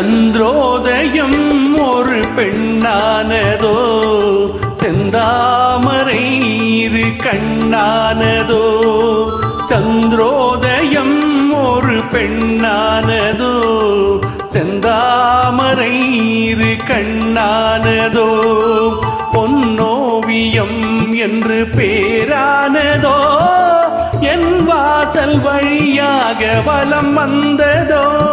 சந்திரோதயம் ஒரு பெண்ணானதோ, செந்தாமரை இரு கண்ணானதோ. சந்திரோதயம் ஒரு பெண்ணானதோ, செந்தாமரை இரு கண்ணானதோ. பொன்னோவியம் என்று பேரானதோ, என் வாசல் வழியாக வலம் வந்ததோ.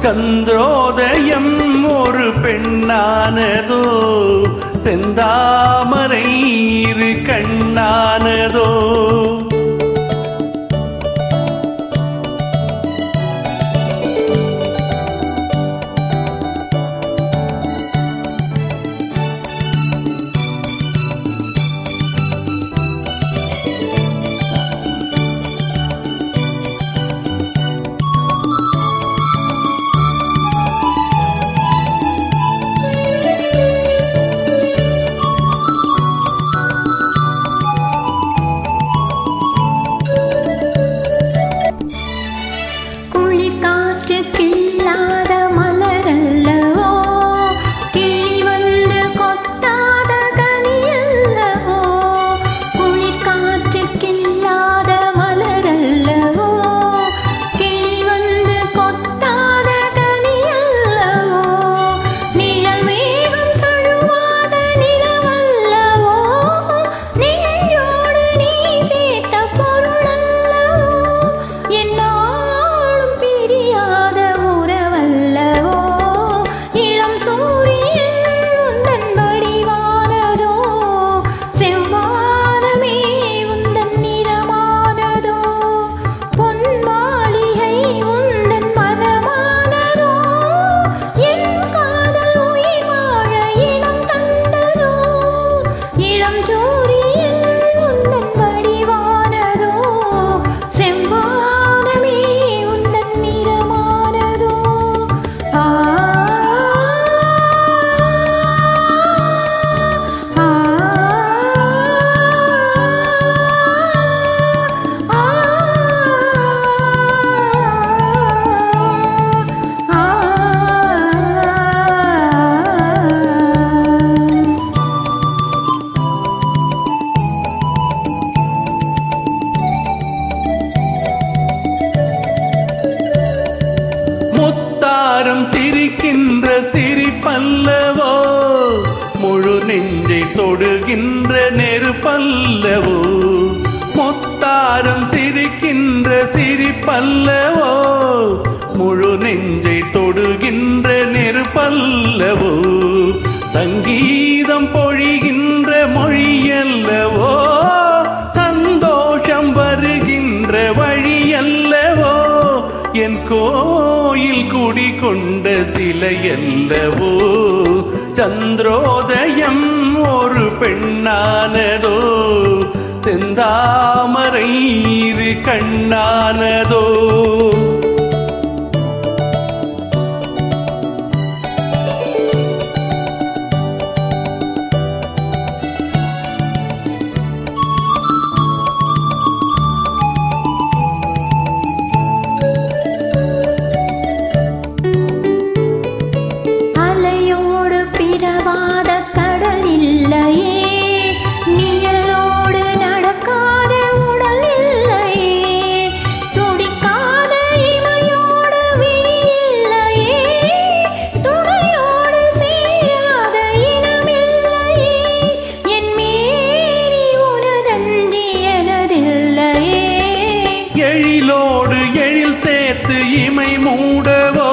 சந்திரோதயம் ஒரு பெண்ணானதோ, செந்தாமரை இரு கண்ணானதோ. முத்தாரம் சிரிக்கின்ற சிரிப்பல்லவோ, முழு நெஞ்சை தொடுகின்ற நெருப்பல்லவோ. முத்தாரம் சிரிக்கின்ற சிரிப்பல்லவோ, முழு நெஞ்சை தொடுகின்ற நெருப்பல்லவோ. சங்கீதம் பொழிகின்ற மொழியல்லவோ, சந்தோஷம் வருகின்ற வழியல்லவோ. என் கோயில் குடிகொண்ட சிலையல்லவோ. சந்திரோதயம் ஒரு பெண்ணானதோ, செந்தாமரை இரு கண்ணானதோ. எழிலோடு எழில் சேர்த்து இமை மூடவோ,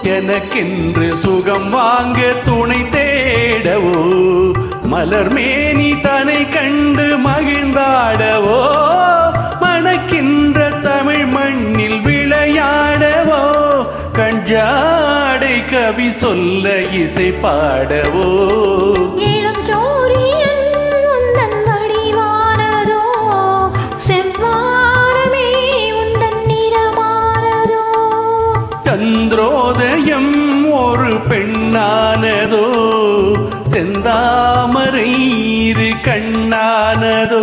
எனக்கென்று சுகம் வாங்க துணை தேடவோ. மலர் மேனி தனை கண்டு மகிழ்ந்தாடவோ, மணக்கின்ற தமிழ் மண்ணில் விளையாடவோ. கஞ்சாடை கவி சொல்ல இசை பாடவோ. சந்திரோதயம் ஒரு பெண்ணானதோ, செந்தாமரை இரு கண்ணானதோ.